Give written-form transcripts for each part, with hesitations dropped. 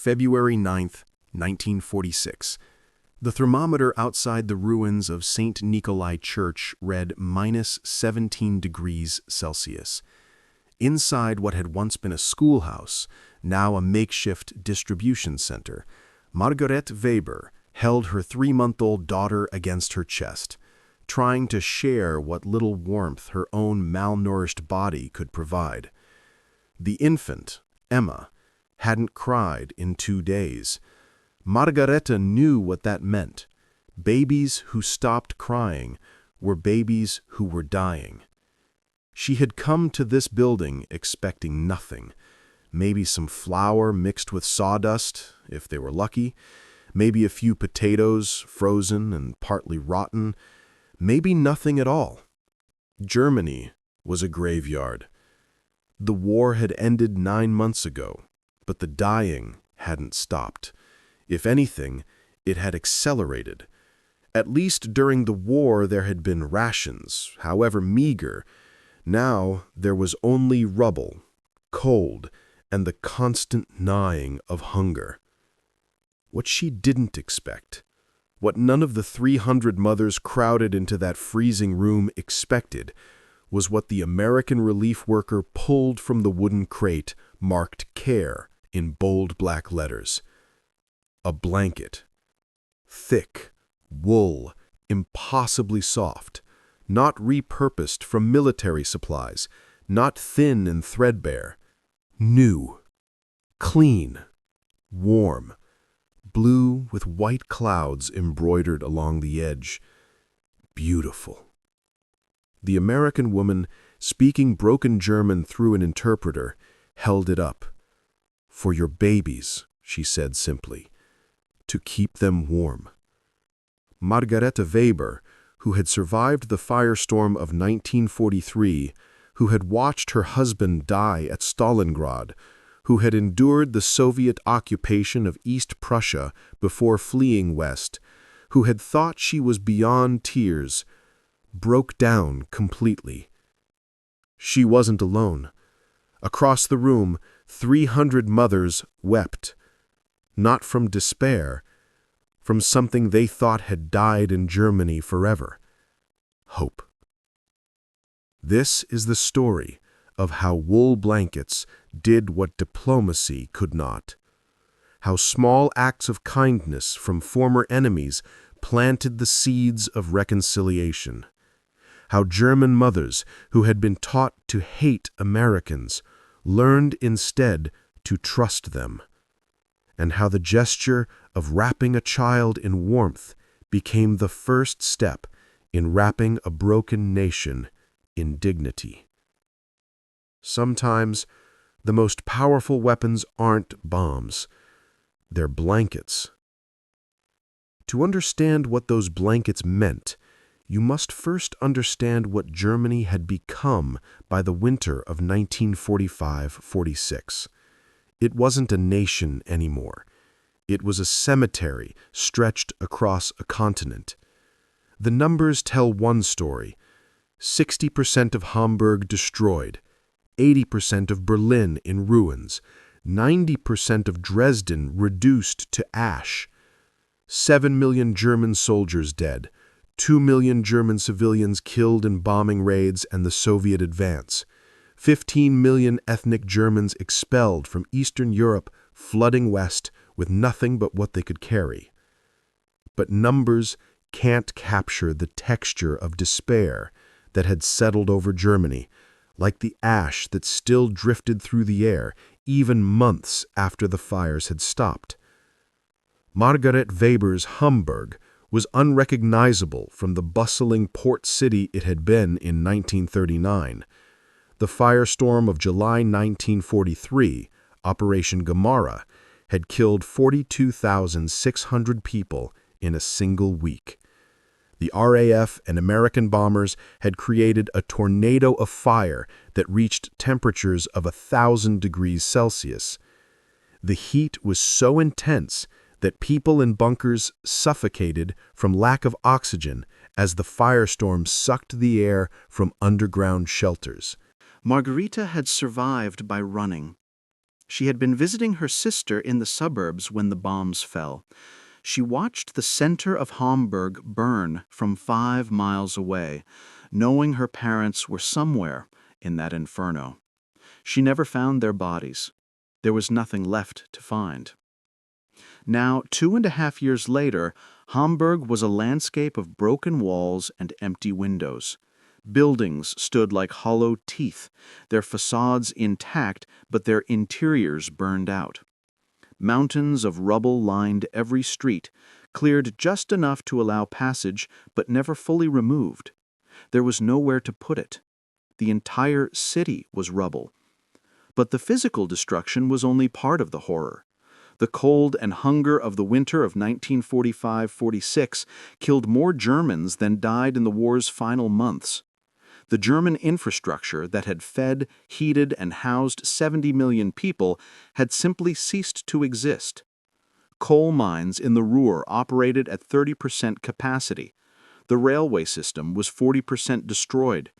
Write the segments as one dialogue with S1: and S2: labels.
S1: February 9th, 1946. The thermometer outside the ruins of St. Nikolai Church read -17 degrees Celsius. Inside what had once been a schoolhouse, now a makeshift distribution center, Margaret Weber held her 3-month-old daughter against her chest, trying to share what little warmth her own malnourished body could provide. The infant, Emma, hadn't cried in 2 days. Margareta knew what that meant. Babies who stopped crying were babies who were dying. She had come to this building expecting nothing. Maybe some flour mixed with sawdust, if they were lucky. Maybe a few potatoes, frozen and partly rotten. Maybe nothing at all. Germany was a graveyard. The war had ended 9 months ago, but the dying hadn't stopped. If anything, it had accelerated. At least during the war there had been rations, however meager. Now there was only rubble, cold, and the constant gnawing of hunger. What she didn't expect, what none of the 300 mothers crowded into that freezing room expected, was what the American relief worker pulled from the wooden crate marked "Care" in bold black letters. A blanket. Thick, wool, impossibly soft, not repurposed from military supplies, not thin and threadbare. New, clean, warm, blue with white clouds embroidered along the edge. Beautiful. The American woman, speaking broken German through an interpreter, held it up. "For your babies," she said simply, "to keep them warm." Margareta Weber, who had survived the firestorm of 1943, who had watched her husband die at Stalingrad, who had endured the Soviet occupation of East Prussia before fleeing west, who had thought she was beyond tears, broke down completely. She wasn't alone. Across the room, 300 mothers wept, not from despair, from something they thought had died in Germany forever: hope. This is the story of how wool blankets did what diplomacy could not, how small acts of kindness from former enemies planted the seeds of reconciliation, how German mothers who had been taught to hate Americans learned instead to trust them, and how the gesture of wrapping a child in warmth became the first step in wrapping a broken nation in dignity. Sometimes the most powerful weapons aren't bombs, they're blankets. To understand what those blankets meant, you must first understand what Germany had become by the winter of 1945-46. It wasn't a nation anymore. It was a cemetery stretched across a continent. The numbers tell one story: 60% of Hamburg destroyed, 80% of Berlin in ruins, 90% of Dresden reduced to ash, 7 million German soldiers dead, 2 million German civilians killed in bombing raids and the Soviet advance, 15 million ethnic Germans expelled from Eastern Europe, flooding west with nothing but what they could carry. But numbers can't capture the texture of despair that had settled over Germany, like the ash that still drifted through the air even months after the fires had stopped. Margaret Weber's Hamburg was unrecognizable from the bustling port city it had been in 1939. The firestorm of July 1943, Operation Gomorrah, had killed 42,600 people in a single week. The RAF and American bombers had created a tornado of fire that reached temperatures of 1,000 degrees Celsius. The heat was so intense that people in bunkers suffocated from lack of oxygen as the firestorm sucked the air from underground shelters. Margareta had survived by running.
S2: She had been visiting her sister in the suburbs when the bombs fell. She watched the center of Hamburg burn from 5 miles away, knowing her parents were somewhere in that inferno. She never found their bodies. There was nothing left to find. Now, 2.5 years later, Hamburg was a landscape of broken walls and empty windows. Buildings stood like hollow teeth, their facades intact, but their interiors burned out. Mountains of rubble lined every street, cleared just enough to allow passage, but never fully removed. There was nowhere to put it. The entire city was rubble. But the physical destruction was only part of the horror. The cold and hunger of the winter of 1945-46 killed more Germans than died in the war's final months. The German infrastructure that had fed, heated, and housed 70 million people had simply ceased to exist. Coal mines in the Ruhr operated at 30% capacity. The railway system was 40% destroyed.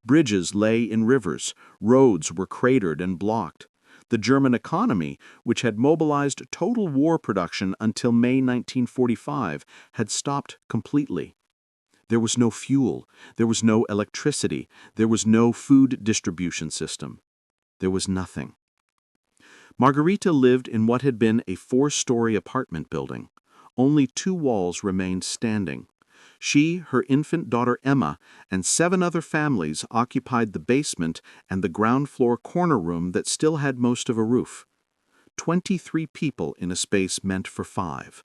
S2: Bridges lay in rivers. Roads were cratered and blocked. The German economy, which had mobilized total war production until May 1945, had stopped completely. There was no fuel, there was no electricity, there was no food distribution system. There was nothing. Margarita lived in what had been a 4-story apartment building. Only 2 walls remained standing. She, her infant daughter Emma, and 7 other families occupied the basement and the ground floor corner room that still had most of a roof. 23 people in a space meant for 5.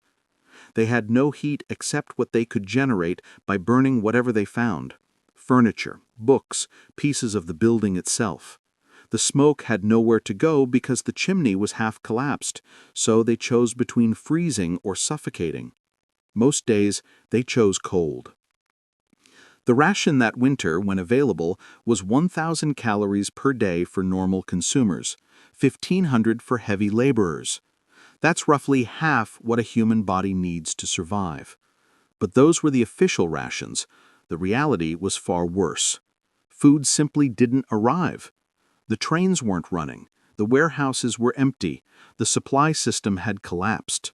S2: They had no heat except what they could generate by burning whatever they found: furniture, books, pieces of the building itself. The smoke had nowhere to go because the chimney was half collapsed, so they chose between freezing or suffocating. Most days, they chose cold. The ration that winter, when available, was 1,000 calories per day for normal consumers, 1,500 for heavy laborers. That's roughly half what a human body needs to survive. But those were the official rations. The reality was far worse. Food simply didn't arrive. The trains weren't running. The warehouses were empty. The supply system had collapsed.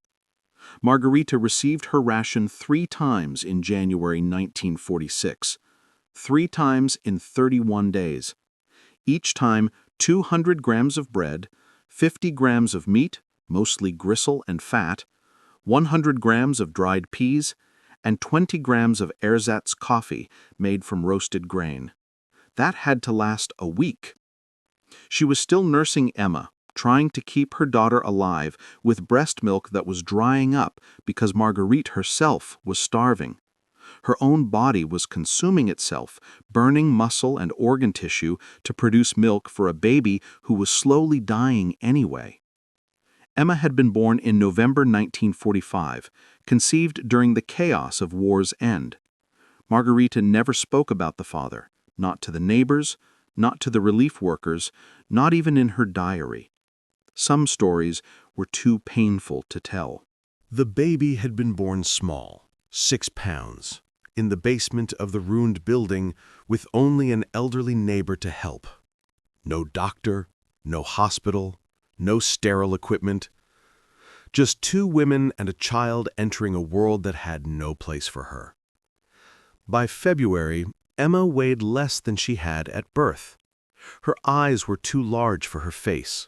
S2: Margarita received her ration 3 times in January 1946. 3 times in 31 days. Each time 200 grams of bread, 50 grams of meat, mostly gristle and fat, 100 grams of dried peas, and 20 grams of ersatz coffee made from roasted grain. That had to last a week. She was still nursing Emma, trying to keep her daughter alive with breast milk that was drying up because Marguerite herself was starving. Her own body was consuming itself, burning muscle and organ tissue to produce milk for a baby who was slowly dying anyway. Emma had been born in November 1945, conceived during the chaos of war's end. Margarita never spoke about the father, not to the neighbors, not to the relief workers, not even in her diary. Some stories were too painful to tell.
S1: The baby had been born small, 6 pounds, in the basement of the ruined building with only an elderly neighbor to help. No doctor, no hospital, no sterile equipment. Just 2 women and a child entering a world that had no place for her. By February, Emma weighed less than she had at birth. Her eyes were too large for her face.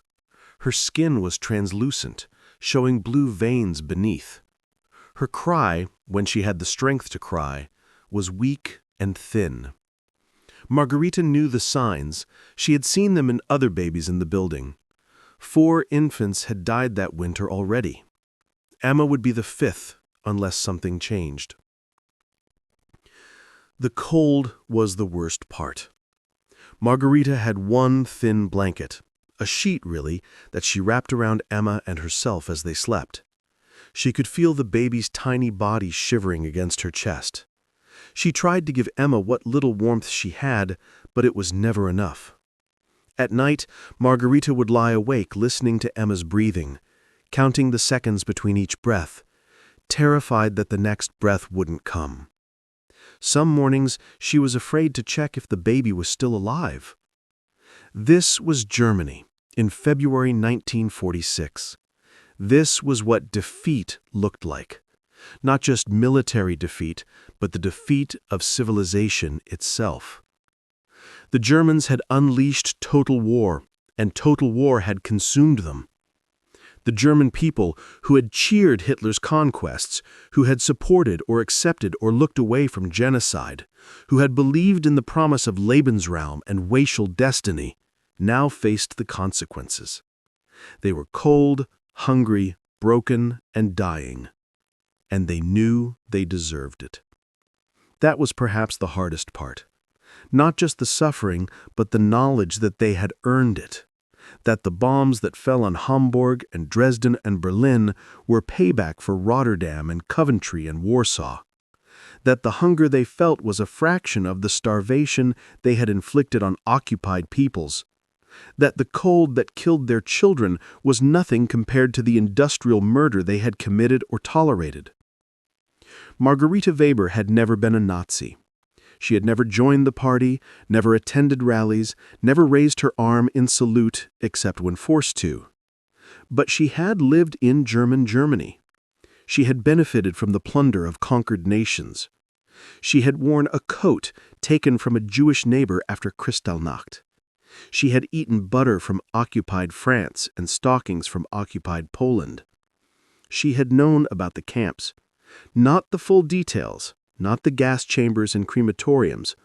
S1: Her skin was translucent, showing blue veins beneath. Her cry, when she had the strength to cry, was weak and thin. Margarita knew the signs. She had seen them in other babies in the building. 4 infants had died that winter already. Emma would be the 5th, unless something changed. The cold was the worst part. Margarita had one thin blanket, a sheet really, that she wrapped around Emma and herself as they slept. She could feel the baby's tiny body shivering against her chest. She tried to give Emma what little warmth she had, but it was never enough. At night, Margarita would lie awake listening to Emma's breathing, counting the seconds between each breath, terrified that the next breath wouldn't come. Some mornings, she was afraid to check if the baby was still alive. This was Germany, in February 1946. This was what defeat looked like. Not just military defeat, but the defeat of civilization itself. The Germans had unleashed total war, and total war had consumed them. The German people, who had cheered Hitler's conquests, who had supported or accepted or looked away from genocide, who had believed in the promise of Lebensraum and racial destiny, now faced the consequences. They were cold, hungry, broken, and dying. And they knew they deserved it. That was perhaps the hardest part. Not just the suffering, but the knowledge that they had earned it. That the bombs that fell on Hamburg and Dresden and Berlin were payback for Rotterdam and Coventry and Warsaw. That the hunger they felt was a fraction of the starvation they had inflicted on occupied peoples. That the cold that killed their children was nothing compared to the industrial murder they had committed or tolerated. Margarete Weber had never been a Nazi. She had never joined the party, never attended rallies, never raised her arm in salute except when forced to. But she had lived in German Germany. She had benefited from the plunder of conquered nations. She had worn a coat taken from a Jewish neighbor after Kristallnacht. She had eaten butter from occupied France and stockings from occupied Poland. She had known about the camps. Not the full details, not the gas chambers and crematoriums,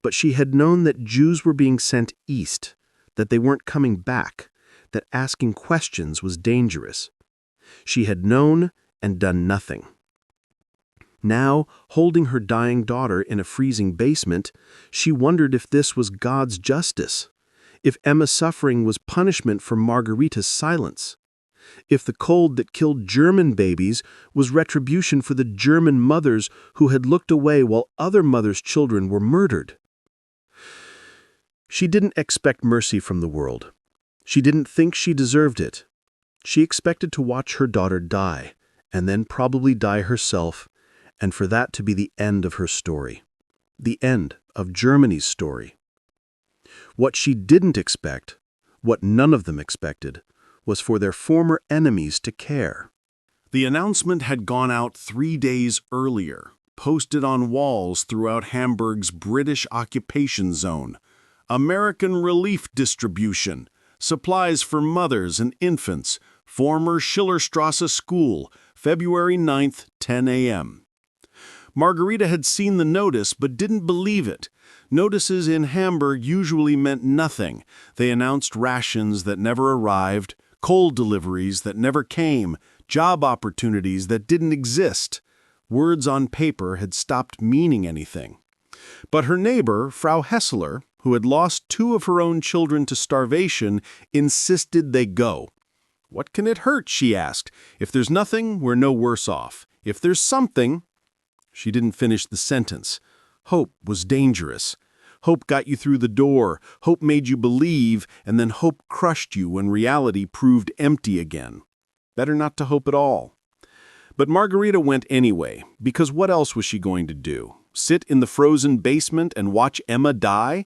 S1: but she had known that Jews were being sent east, that they weren't coming back, that asking questions was dangerous. She had known and done nothing. Now, holding her dying daughter in a freezing basement, she wondered if this was God's justice, if Emma's suffering was punishment for Margarita's silence, if the cold that killed German babies was retribution for the German mothers who had looked away while other mothers' children were murdered. She didn't expect mercy from the world. She didn't think she deserved it. She expected to watch her daughter die, and then probably die herself, and for that to be the end of her story, the end of Germany's story. What she didn't expect, what none of them expected, was for their former enemies to care. The announcement had gone out 3 days earlier, posted on walls throughout Hamburg's British occupation zone. American relief distribution, supplies for mothers and infants, former Schillerstrasse School, February 9th, 10 a.m. Margarita had seen the notice but didn't believe it. Notices in Hamburg usually meant nothing. They announced rations that never arrived, coal deliveries that never came, job opportunities that didn't exist. Words on paper had stopped meaning anything. But her neighbor, Frau Hessler, who had lost 2 of her own children to starvation, insisted they go. "What can it hurt?" she asked. "If there's nothing, we're no worse off. If there's something—" She didn't finish the sentence. Hope was dangerous. Hope got you through the door, hope made you believe, and then hope crushed you when reality proved empty again. Better not to hope at all. But Margarita went anyway, because what else was she going to do? Sit in the frozen basement and watch Emma die?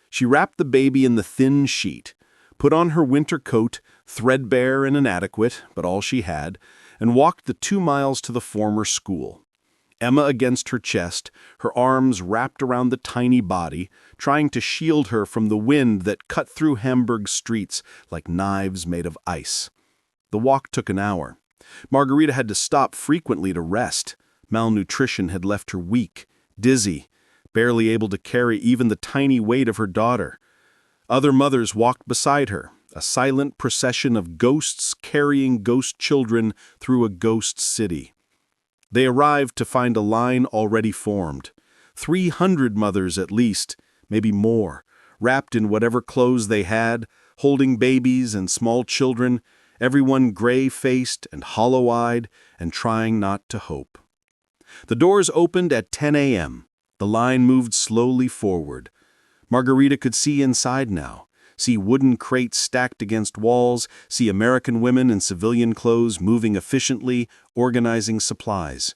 S1: She wrapped the baby in the thin sheet, put on her winter coat, threadbare and inadequate, but all she had, and walked the 2 miles to the former school. Emma against her chest, her arms wrapped around the tiny body, trying to shield her from the wind that cut through Hamburg's streets like knives made of ice. The walk took an hour. Margarita had to stop frequently to rest. Malnutrition had left her weak, dizzy, barely able to carry even the tiny weight of her daughter. Other mothers walked beside her, a silent procession of ghosts carrying ghost children through a ghost city. They arrived to find a line already formed. 300 mothers at least, maybe more, wrapped in whatever clothes they had, holding babies and small children, everyone gray-faced and hollow-eyed and trying not to hope. The doors opened at 10 a.m. The line moved slowly forward. Margarita could see inside now, see wooden crates stacked against walls, see American women in civilian clothes moving efficiently, organizing supplies.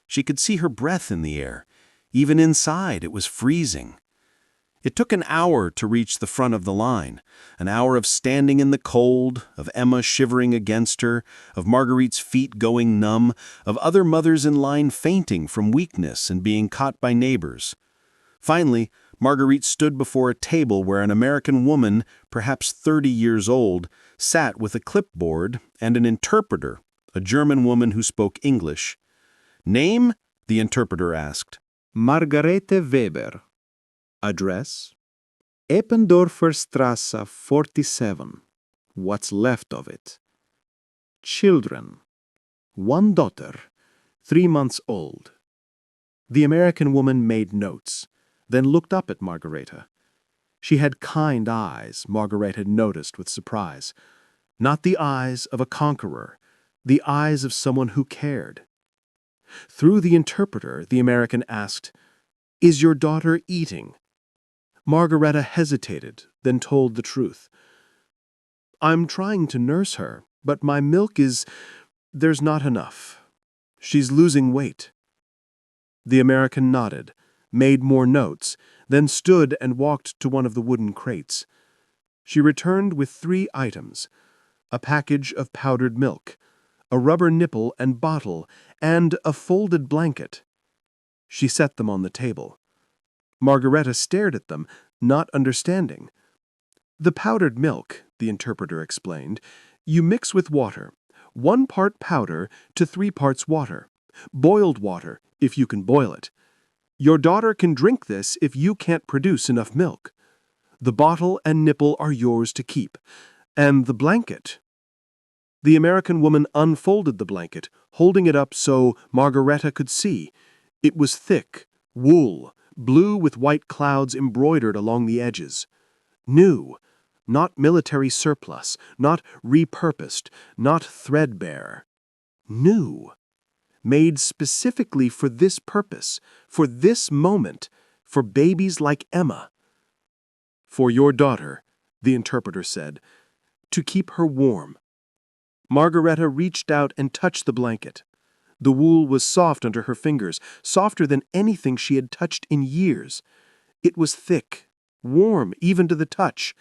S1: She could see her breath in the air. Even inside, it was freezing. It took an hour to reach the front of the line, an hour of standing in the cold, of Emma shivering against her, of Marguerite's feet going numb, of other mothers in line fainting from weakness and being caught by neighbors. Finally, Marguerite stood before a table where an American woman, perhaps 30 years old, sat with a clipboard and an interpreter, a German woman who spoke English. "Name?" the interpreter asked.
S2: Margarete Weber. Address? Eppendorfer Strasse 47. What's left of it. Children. One daughter, 3 months old. The American woman made notes, then looked up at Margareta. She had kind eyes, Margaret had noticed with surprise. Not the eyes of a conqueror, the eyes of someone who cared. Through the interpreter, the American asked, "Is your daughter eating?" Margareta hesitated, then told the truth. "I'm trying to nurse her, but my milk there's not enough. She's losing weight." The American nodded, made more notes, then stood and walked to one of the wooden crates. She returned with 3 items: a package of powdered milk, a rubber nipple and bottle, and a folded blanket. She set them on the table. Margareta stared at them, not understanding. "The powdered milk," the interpreter explained, "you mix with water, 1 part powder to 3 parts water. Boiled water, if you can boil it. Your daughter can drink this if you can't produce enough milk. The bottle and nipple are yours to keep. And the blanket." The American woman unfolded the blanket, holding it up so Margareta could see. It was thick, wool, blue with white clouds embroidered along the edges. New, not military surplus, not repurposed, not threadbare. New. Made specifically for this purpose, for this moment, for babies like Emma. "For your daughter," the interpreter said, "to keep her warm." Margareta reached out and touched the blanket. The wool was soft under her fingers, softer than anything she had touched in years. It was thick, warm even to the touch.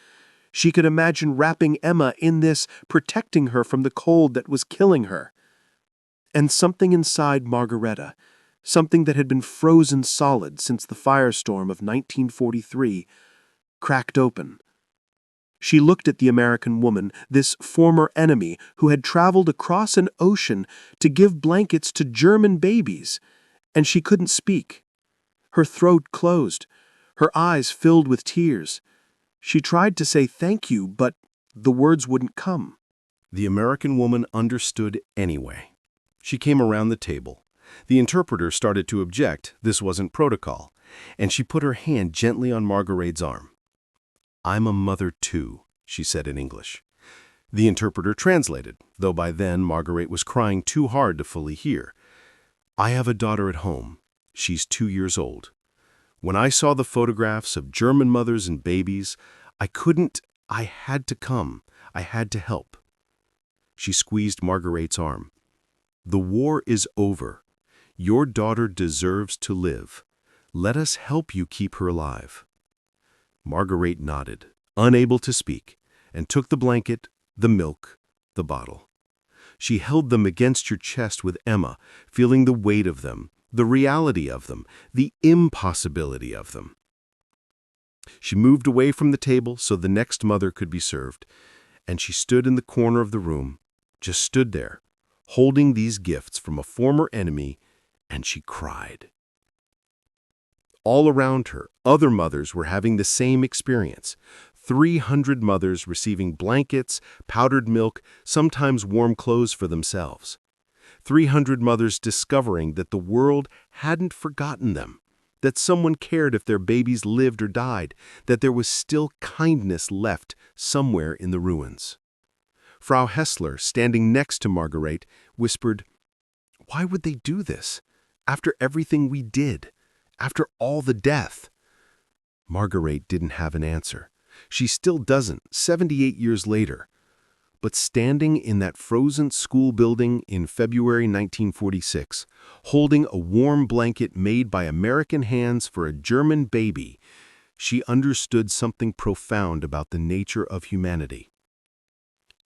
S2: She could imagine wrapping Emma in this, protecting her from the cold that was killing her. And something inside Margareta, something that had been frozen solid since the firestorm of 1943, cracked open. She looked at the American woman, this former enemy who had traveled across an ocean to give blankets to German babies, and she couldn't speak. Her throat closed, her eyes filled with tears. She tried to say thank you, but the words wouldn't come.
S1: The American woman understood anyway. She came around the table. The interpreter started to object, this wasn't protocol, and she put her hand gently on Marguerite's arm. "I'm a mother too," she said in English. The interpreter translated, though by then Marguerite was crying too hard to fully hear. "I have a daughter at home. She's 2 years old. When I saw the photographs of German mothers and babies, I had to come. I had to help." She squeezed Marguerite's arm. "The war is over. Your daughter deserves to live. Let us help you keep her alive." Marguerite nodded, unable to speak, and took the blanket, the milk, the bottle. She held them against her chest with Emma, feeling the weight of them, the reality of them, the impossibility of them. She moved away from the table so the next mother could be served, and she stood in the corner of the room, just stood there, holding these gifts from a former enemy, and she cried. All around her, other mothers were having the same experience. 300 mothers receiving blankets, powdered milk, sometimes warm clothes for themselves. 300 mothers discovering that the world hadn't forgotten them, that someone cared if their babies lived or died, that there was still kindness left somewhere in the ruins. Frau Hessler, standing next to Marguerite, whispered, "Why would they do this? After everything we did? After all the death?" Marguerite didn't have an answer. She still doesn't, 78 years later. But standing in that frozen school building in February 1946, holding a warm blanket made by American hands for a German baby, she understood something profound about the nature of humanity.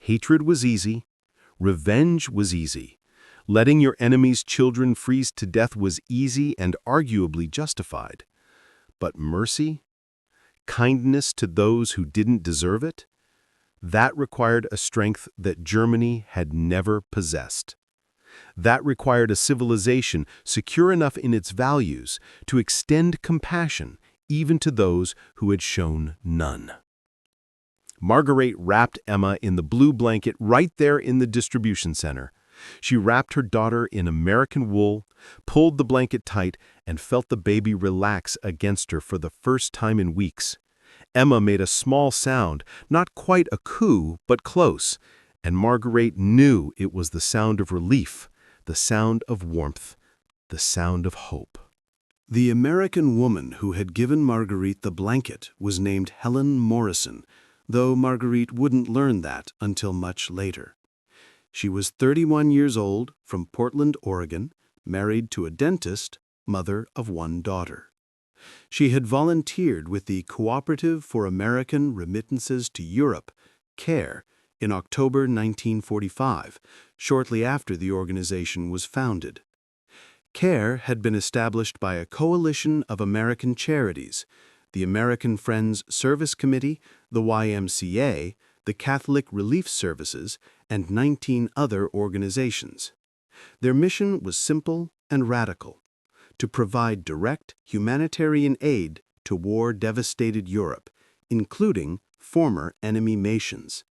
S1: Hatred was easy. Revenge was easy. Letting your enemy's children freeze to death was easy and arguably justified. But mercy? Kindness to those who didn't deserve it? That required a strength that Germany had never possessed. That required a civilization secure enough in its values to extend compassion even to those who had shown none. Marguerite wrapped Emma in the blue blanket right there in the distribution center. She wrapped her daughter in American wool, pulled the blanket tight, and felt the baby relax against her for the first time in weeks. Emma made a small sound, not quite a coo, but close, and Marguerite knew it was the sound of relief, the sound of warmth, the sound of hope. The American woman who had given Marguerite the blanket was named Helen Morrison, though Marguerite wouldn't learn that until much later. She was 31 years old, from Portland, Oregon, married to a dentist, mother of one daughter. She had volunteered with the Cooperative for American Remittances to Europe, CARE, in October 1945, shortly after the organization was founded. CARE had been established by a coalition of American charities, the American Friends Service Committee, the YMCA, the Catholic Relief Services, and 19 other organizations. Their mission was simple and radical: to provide direct humanitarian aid to war-devastated Europe, including former enemy nations.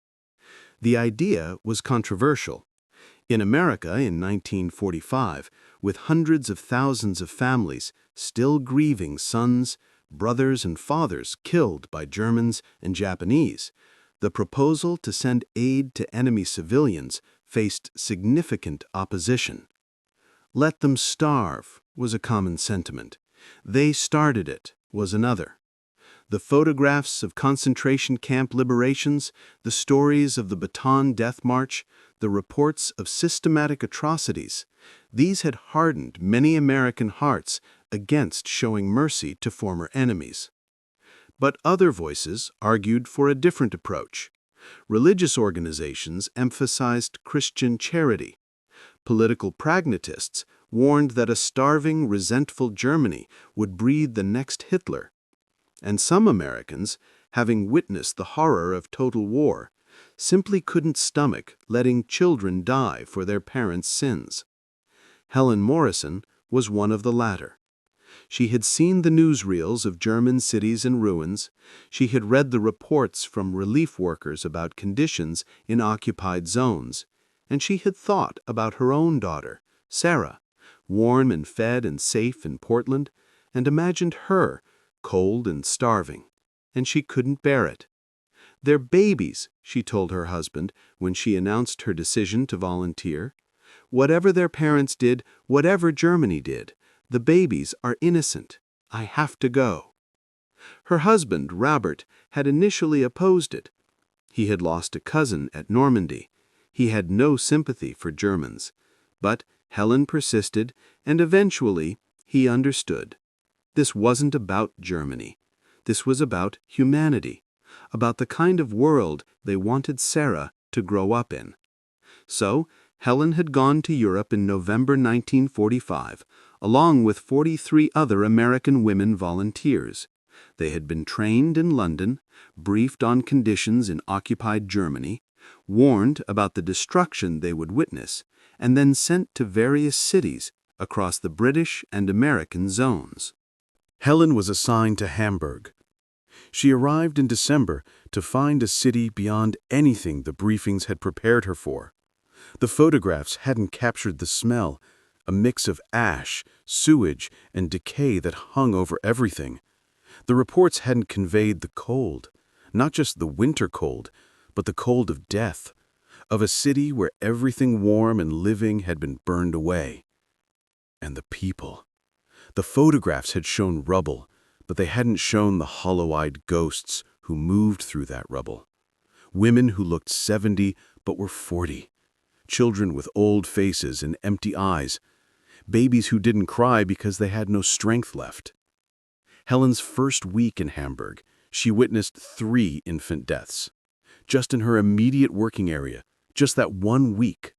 S1: The idea was controversial. In America in 1945, with hundreds of thousands of families still grieving sons, brothers, and fathers killed by Germans and Japanese, the proposal to send aid to enemy civilians faced significant opposition. Let them starve was a common sentiment. They started it was another. The photographs of concentration camp liberations, the stories of the Bataan Death March, the reports of systematic atrocities, these had hardened many American hearts against showing mercy to former enemies. But other voices argued for a different approach. Religious organizations emphasized Christian charity. Political pragmatists warned that a starving, resentful Germany would breed the next Hitler. And some Americans, having witnessed the horror of total war, simply couldn't stomach letting children die for their parents' sins. Helen Morrison was one of the latter. She had seen the newsreels of German cities in ruins. She had read the reports from relief workers about conditions in occupied zones. And she had thought about her own daughter, Sarah, warm and fed and safe in Portland, and imagined her cold and starving, and she couldn't bear it. "They're babies," she told her husband when she announced her decision to volunteer. "Whatever their parents did, whatever Germany did, the babies are innocent. I have to go." Her husband, Robert, had initially opposed it. He had lost a cousin at Normandy. He had no sympathy for Germans. But Helen persisted, and eventually he understood. This wasn't about Germany. This was about humanity, about the kind of world they wanted Sarah to grow up in. So, Helen had gone to Europe in November 1945, along with 43 other American women volunteers. They had been trained in London, briefed on conditions in occupied Germany, warned about the destruction they would witness, and then sent to various cities across the British and American zones. Helen was assigned to Hamburg. She arrived in December to find a city beyond anything the briefings had prepared her for. The photographs hadn't captured the smell, a mix of ash, sewage, and decay that hung over everything. The reports hadn't conveyed the cold, not just the winter cold, but the cold of death, of a city where everything warm and living had been burned away. And the people. The photographs had shown rubble, but they hadn't shown the hollow-eyed ghosts who moved through that rubble. Women who looked 70 but were 40. Children with old faces and empty eyes. Babies who didn't cry because they had no strength left. Helen's first week in Hamburg, she witnessed 3 infant deaths. Just in her immediate working area, just that 1 week.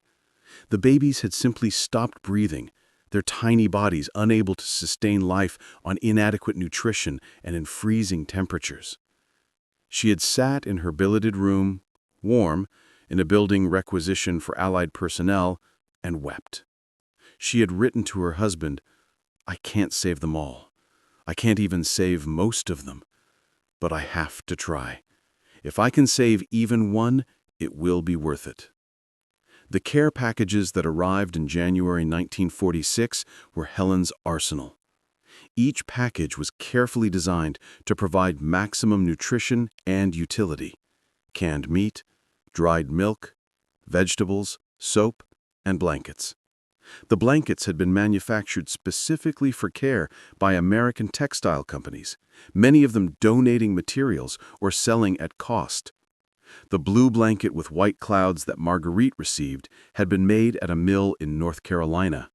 S1: The babies had simply stopped breathing, their tiny bodies unable to sustain life on inadequate nutrition and in freezing temperatures. She had sat in her billeted room, warm, in a building requisitioned for Allied personnel, and wept. She had written to her husband, "I can't save them all. I can't even save most of them. But I have to try. If I can save even one, it will be worth it." The care packages that arrived in January 1946 were Helen's arsenal. Each package was carefully designed to provide maximum nutrition and utility: canned meat, dried milk, vegetables, soap, and blankets. The blankets had been manufactured specifically for care by American textile companies, many of them donating materials or selling at cost. The blue blanket with white clouds that Marguerite received had been made at a mill in North Carolina.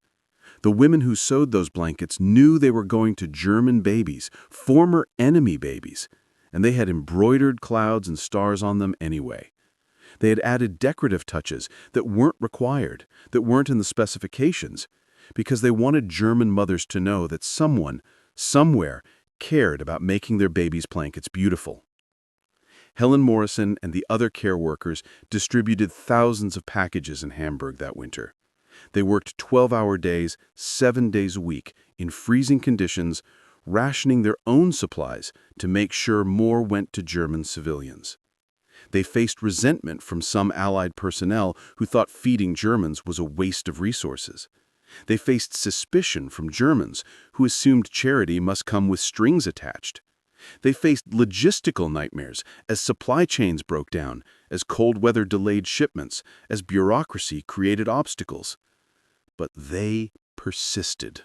S1: The women who sewed those blankets knew they were going to German babies, former enemy babies, and they had embroidered clouds and stars on them anyway. They had added decorative touches that weren't required, that weren't in the specifications, because they wanted German mothers to know that someone, somewhere, cared about making their babies' blankets beautiful. Helen Morrison and the other care workers distributed thousands of packages in Hamburg that winter. They worked 12-hour days, 7 days a week, in freezing conditions, rationing their own supplies to make sure more went to German civilians. They faced resentment from some Allied personnel who thought feeding Germans was a waste of resources. They faced suspicion from Germans who assumed charity must come with strings attached. They faced logistical nightmares as supply chains broke down, as cold weather delayed shipments, as bureaucracy created obstacles. But they persisted.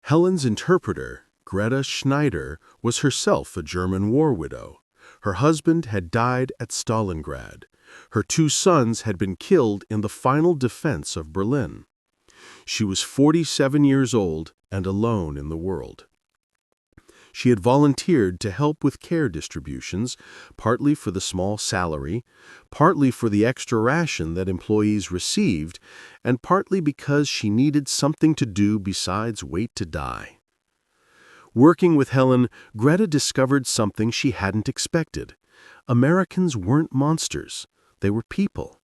S1: Helen's interpreter, Greta Schneider, was herself a German war widow. Her husband had died at Stalingrad. Her 2 sons had been killed in the final defense of Berlin. She was 47 years old and alone in the world. She had volunteered to help with care distributions, partly for the small salary, partly for the extra ration that employees received, and partly because she needed something to do besides wait to die. Working with Helen, Greta discovered something she hadn't expected. Americans weren't monsters. They were people.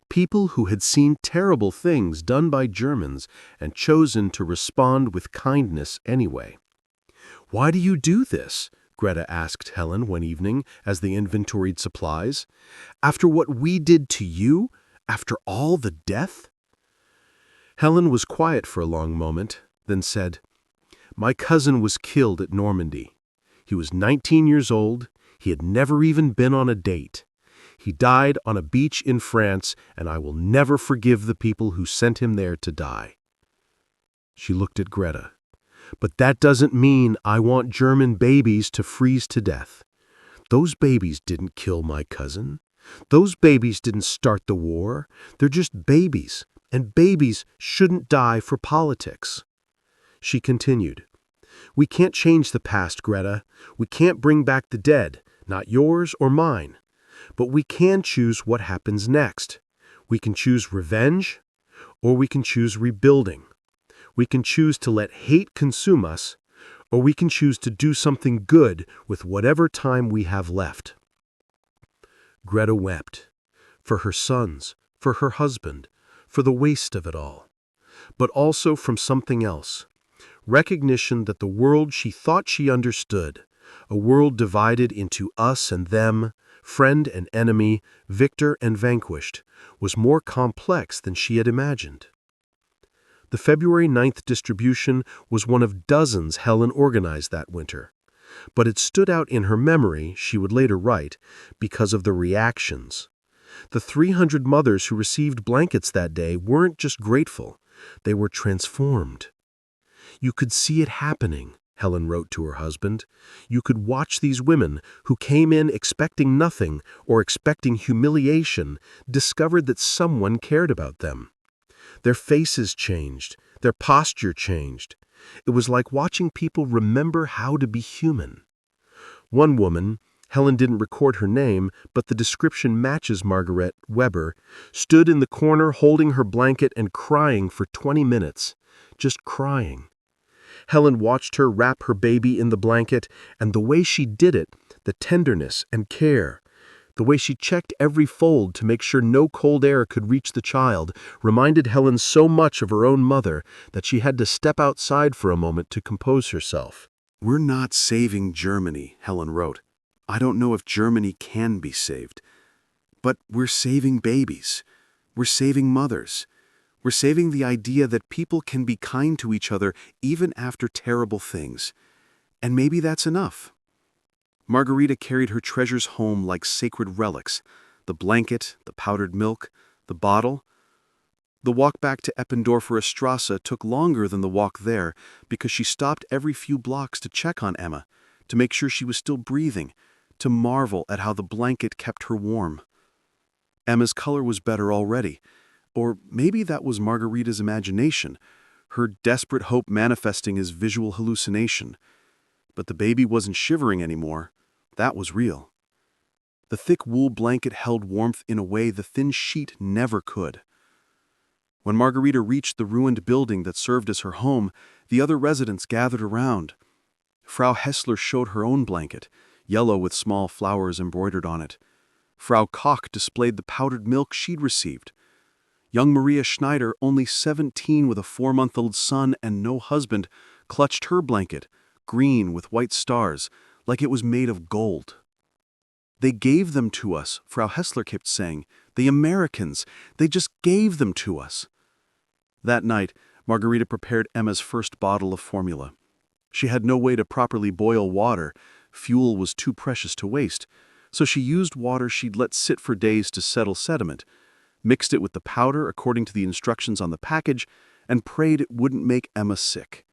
S1: People who had seen terrible things done by Germans and chosen to respond with kindness anyway. "Why do you do this?" Greta asked Helen one evening as they inventoried supplies. "After what we did to you? After all the death?" Helen was quiet for a long moment, then said, "My cousin was killed at Normandy. He was 19 years old. He had never even been on a date. He died on a beach in France, and I will never forgive the people who sent him there to die." She looked at Greta. "But that doesn't mean I want German babies to freeze to death. Those babies didn't kill my cousin. Those babies didn't start the war. They're just babies, and babies shouldn't die for politics." She continued, "We can't change the past, Greta. We can't bring back the dead, not yours or mine. But we can choose what happens next. We can choose revenge, or we can choose rebuilding. We can choose to let hate consume us, or we can choose to do something good with whatever time we have left." Greta wept. For her sons, for her husband, for the waste of it all. But also from something else. Recognition that the world she thought she understood, a world divided into us and them, friend and enemy, victor and vanquished, was more complex than she had imagined. The February 9th distribution was one of dozens Helen organized that winter. But it stood out in her memory, she would later write, because of the reactions. The 300 mothers who received blankets that day weren't just grateful, they were transformed. "You could see it happening," Helen wrote to her husband. "You could watch these women, who came in expecting nothing or expecting humiliation, discovered that someone cared about them. Their faces changed, their posture changed.
S3: It was like watching people remember how to be human. One woman, Helen didn't record her name, but the description matches Margaret Weber, stood in the corner holding her blanket and crying for 20 minutes. Just crying. Helen watched her wrap her baby in the blanket, and the way she did it, the tenderness and care, the way she checked every fold to make sure no cold air could reach the child, reminded Helen so much of her own mother that she had to step outside for a moment to compose herself.
S1: "We're not saving Germany," Helen wrote. "I don't know if Germany can be saved. But we're saving babies. We're saving mothers. We're saving the idea that people can be kind to each other even after terrible things. And maybe that's enough." Margarita carried her treasures home like sacred relics: the blanket, the powdered milk, the bottle. The walk back to Eppendorfer Strasse took longer than the walk there because she stopped every few blocks to check on Emma, to make sure she was still breathing, to marvel at how the blanket kept her warm. Emma's color was better already, or maybe that was Margarita's imagination, her desperate hope manifesting as visual hallucination. But the baby wasn't shivering anymore. That was real. The thick wool blanket held warmth in a way the thin sheet never could. When Margarita reached the ruined building that served as her home, the other residents gathered around. Frau Hessler showed her own blanket, yellow with small flowers embroidered on it. Frau Koch displayed the powdered milk she'd received. Young Maria Schneider, only 17 with a 4-month-old son and no husband, clutched her blanket, green with white stars, like it was made of gold. "They gave them to us," Frau Hessler kept saying. "The Americans, they just gave them to us." That night, Margarita prepared Emma's first bottle of formula. She had no way to properly boil water. Fuel was too precious to waste. So she used water she'd let sit for days to settle sediment, mixed it with the powder according to the instructions on the package, and prayed it wouldn't make Emma sick.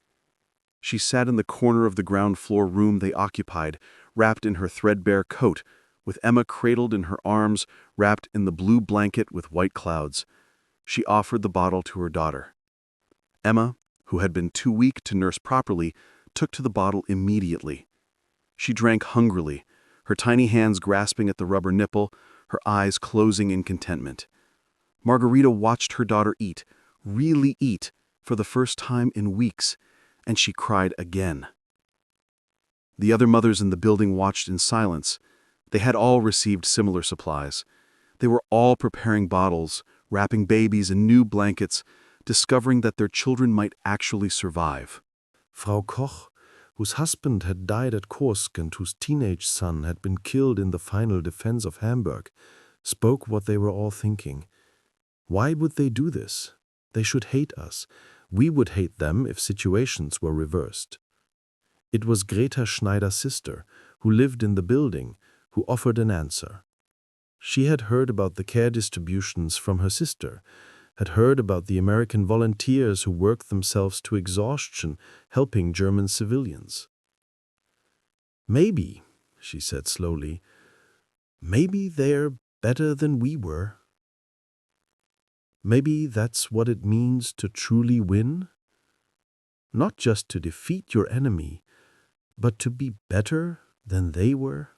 S1: She sat in the corner of the ground floor room they occupied, wrapped in her threadbare coat, with Emma cradled in her arms, wrapped in the blue blanket with white clouds. She offered the bottle to her daughter. Emma, who had been too weak to nurse properly, took to the bottle immediately. She drank hungrily, her tiny hands grasping at the rubber nipple, her eyes closing in contentment. Margarita watched her daughter eat, really eat, for the first time in weeks, and she cried again. The other mothers in the building watched in silence. They had all received similar supplies. They were all preparing bottles, wrapping babies in new blankets, discovering that their children might actually survive.
S3: Frau Koch, whose husband had died at Kursk and whose teenage son had been killed in the final defense of Hamburg, spoke what they were all thinking. Why would they do this? They should hate us. We would hate them if situations were reversed. It was Greta Schneider's sister, who lived in the building, who offered an answer. She had heard about the care distributions from her sister, had heard about the American volunteers who worked themselves to exhaustion helping German civilians. "Maybe," she said slowly, "maybe they're better than we were. Maybe that's what it means to truly win. Not just to defeat your enemy, but to be better than they were."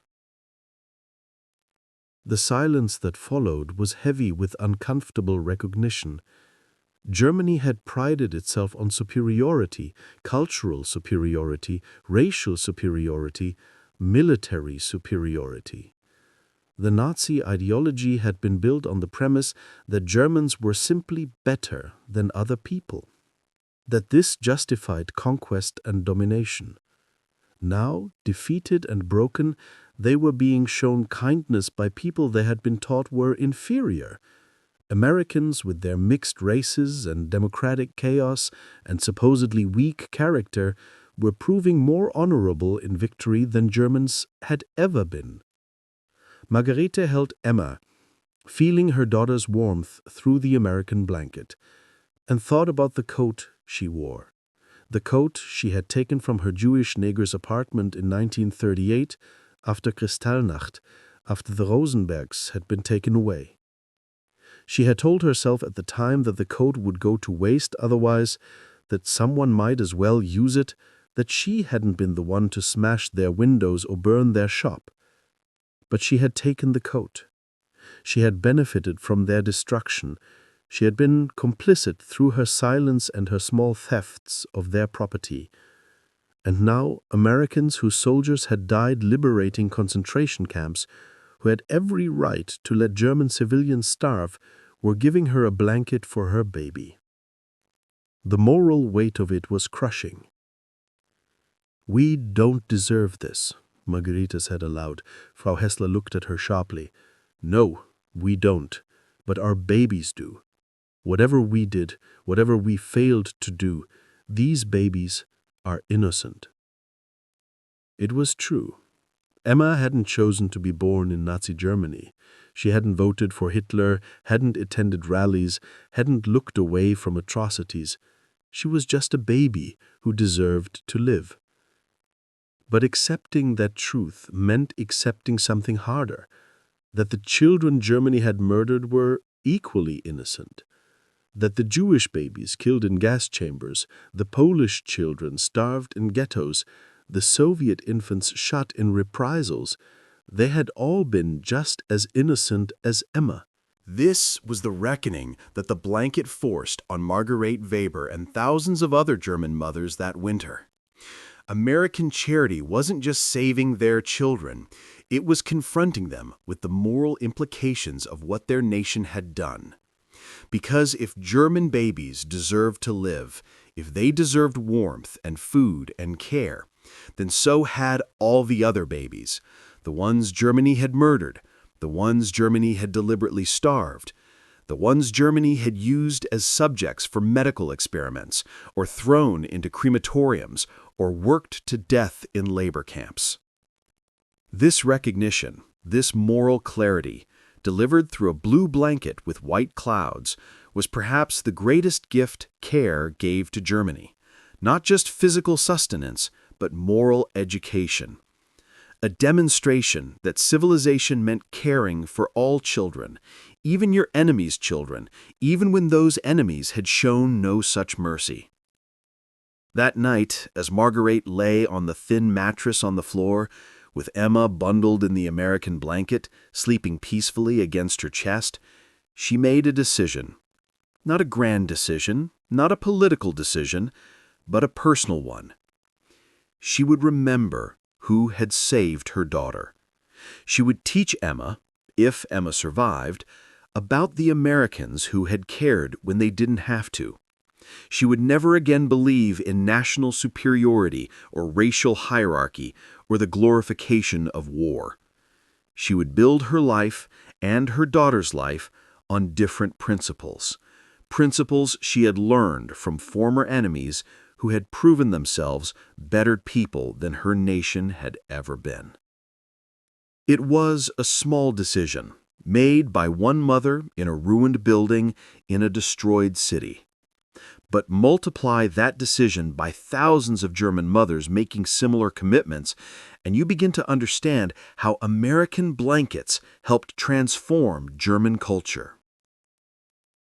S3: The silence that followed was heavy with uncomfortable recognition. Germany had prided itself on superiority, cultural superiority, racial superiority, military superiority. The Nazi ideology had been built on the premise that Germans were simply better than other people, that this justified conquest and domination. Now, defeated and broken, they were being shown kindness by people they had been taught were inferior. Americans with their mixed races and democratic chaos and supposedly weak character were proving more honorable in victory than Germans had ever been. Margarete held Emma, feeling her daughter's warmth through the American blanket, and thought about the coat she wore. The coat she had taken from her Jewish neighbor's apartment in 1938 after Kristallnacht, after the Rosenbergs had been taken away. She had told herself at the time that the coat would go to waste otherwise, that someone might as well use it, that she hadn't been the one to smash their windows or burn their shop. But she had taken the coat. She had benefited from their destruction. She had been complicit through her silence and her small thefts of their property. And now Americans whose soldiers had died liberating concentration camps, who had every right to let German civilians starve, were giving her a blanket for her baby. The moral weight of it was crushing. "We don't deserve this," Margarita said aloud. Frau Hessler looked at her sharply. "No, we don't, but our babies do. Whatever we did, whatever we failed to do, these babies are innocent." It was true. Emma hadn't chosen to be born in Nazi Germany. She hadn't voted for Hitler, hadn't attended rallies, hadn't looked away from atrocities. She was just a baby who deserved to live. But accepting that truth meant accepting something harder, that the children Germany had murdered were equally innocent, that the Jewish babies killed in gas chambers, the Polish children starved in ghettos, the Soviet infants shot in reprisals, they had all been just as innocent as Emma.
S1: This was the reckoning that the blanket forced on Margarete Weber and thousands of other German mothers that winter. American charity wasn't just saving their children, it was confronting them with the moral implications of what their nation had done. Because if German babies deserved to live, if they deserved warmth and food and care, then so had all the other babies, the ones Germany had murdered, the ones Germany had deliberately starved, the ones Germany had used as subjects for medical experiments, or thrown into crematoriums, or worked to death in labor camps. This recognition, this moral clarity, delivered through a blue blanket with white clouds, was perhaps the greatest gift care gave to Germany. Not just physical sustenance, but moral education. A demonstration that civilization meant caring for all children, even your enemies' children, even when those enemies had shown no such mercy. That night, as Margarete lay on the thin mattress on the floor, with Emma bundled in the American blanket, sleeping peacefully against her chest, she made a decision. Not a grand decision, not a political decision, but a personal one. She would remember who had saved her daughter. She would teach Emma, if Emma survived, about the Americans who had cared when they didn't have to. She would never again believe in national superiority or racial hierarchy or the glorification of war. She would build her life and her daughter's life on different principles, principles she had learned from former enemies who had proven themselves better people than her nation had ever been. It was a small decision, made by one mother in a ruined building in a destroyed city. But multiply that decision by thousands of German mothers making similar commitments, and you begin to understand how American blankets helped transform German culture.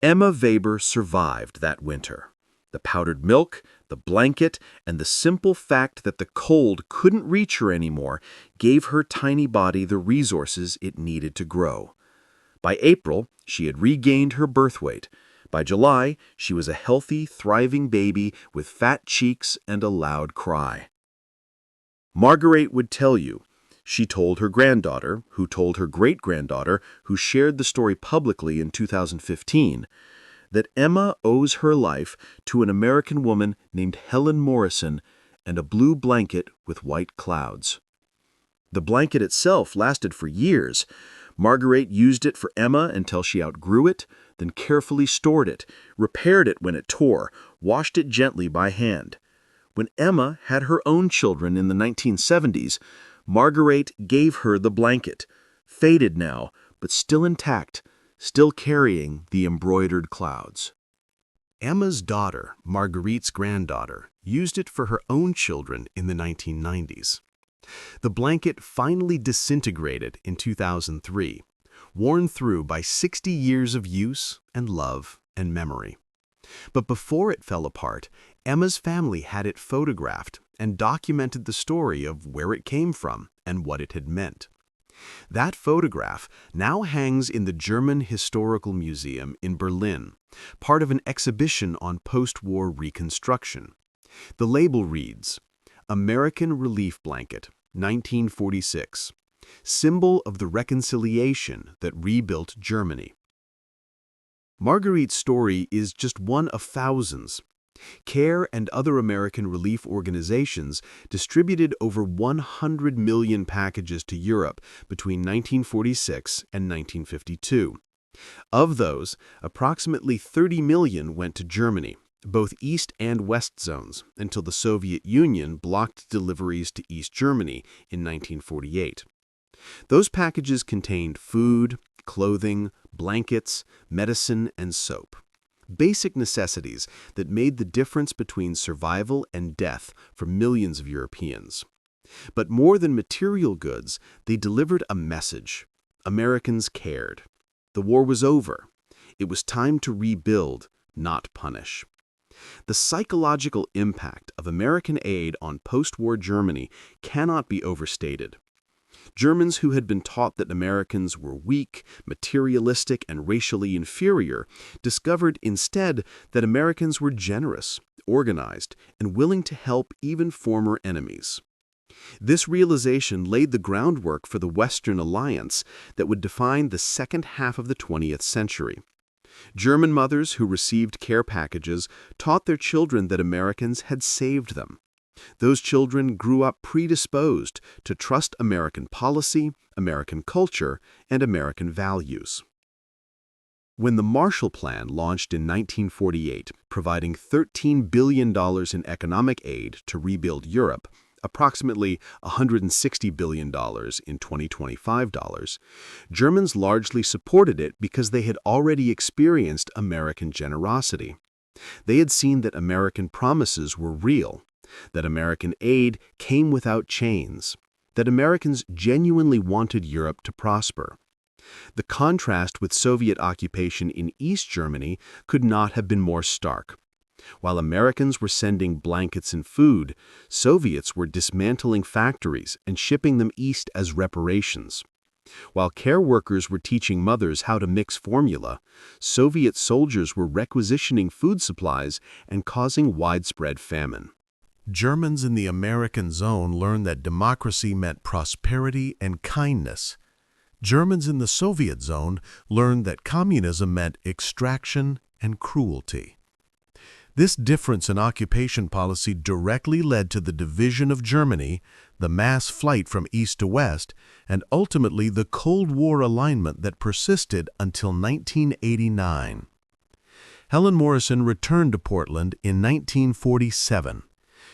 S1: Emma Weber survived that winter. The powdered milk, the blanket, and the simple fact that the cold couldn't reach her anymore gave her tiny body the resources it needed to grow. By April, she had regained her birth weight. By July, she was a healthy, thriving baby with fat cheeks and a loud cry. Margarete would tell you, she told her granddaughter, who told her great-granddaughter, who shared the story publicly in 2015, that Emma owes her life to an American woman named Helen Morrison and a blue blanket with white clouds. The blanket itself lasted for years. Margarete used it for Emma until she outgrew it, then carefully stored it, repaired it when it tore, washed it gently by hand. When Emma had her own children in the 1970s, Margarete gave her the blanket, faded now, but still intact, still carrying the embroidered clouds. Emma's daughter, Marguerite's granddaughter, used it for her own children in the 1990s. The blanket finally disintegrated in 2003, worn through by 60 years of use and love and memory. But before it fell apart, Emma's family had it photographed and documented the story of where it came from and what it had meant. That photograph now hangs in the German Historical Museum in Berlin, part of an exhibition on post-war reconstruction. The label reads, "American Relief Blanket, 1946, symbol of the reconciliation that rebuilt Germany." Marguerite's story is just one of thousands. CARE and other American relief organizations distributed over 100 million packages to Europe between 1946 and 1952. Of those, approximately 30 million went to Germany, both East and West zones, until the Soviet Union blocked deliveries to East Germany in 1948. Those packages contained food, clothing, blankets, medicine, and soap. Basic necessities that made the difference between survival and death for millions of Europeans. But more than material goods, they delivered a message. Americans cared. The war was over. It was time to rebuild, not punish. The psychological impact of American aid on post-war Germany cannot be overstated. Germans who had been taught that Americans were weak, materialistic, and racially inferior discovered instead that Americans were generous, organized, and willing to help even former enemies. This realization laid the groundwork for the Western alliance that would define the second half of the 20th century. German mothers who received care packages taught their children that Americans had saved them. Those children grew up predisposed to trust American policy, American culture, and American values. When the Marshall Plan launched in 1948, providing $13 billion in economic aid to rebuild Europe, approximately $160 billion in 2025 dollars, Germans largely supported it because they had already experienced American generosity. They had seen that American promises were real, that American aid came without chains, that Americans genuinely wanted Europe to prosper. The contrast with Soviet occupation in East Germany could not have been more stark. While Americans were sending blankets and food, Soviets were dismantling factories and shipping them east as reparations. While care workers were teaching mothers how to mix formula, Soviet soldiers were requisitioning food supplies and causing widespread famine. Germans in the American zone learned that democracy meant prosperity and kindness. Germans in the Soviet zone learned that communism meant extraction and cruelty. This difference in occupation policy directly led to the division of Germany, the mass flight from east to west, and ultimately the Cold War alignment that persisted until 1989. Helen Morrison returned to Portland in 1947.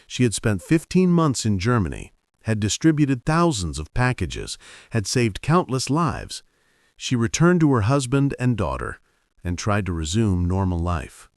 S1: She had spent 15 months in Germany, had distributed thousands of packages, had saved countless lives. She returned to her husband and daughter and tried to resume normal life.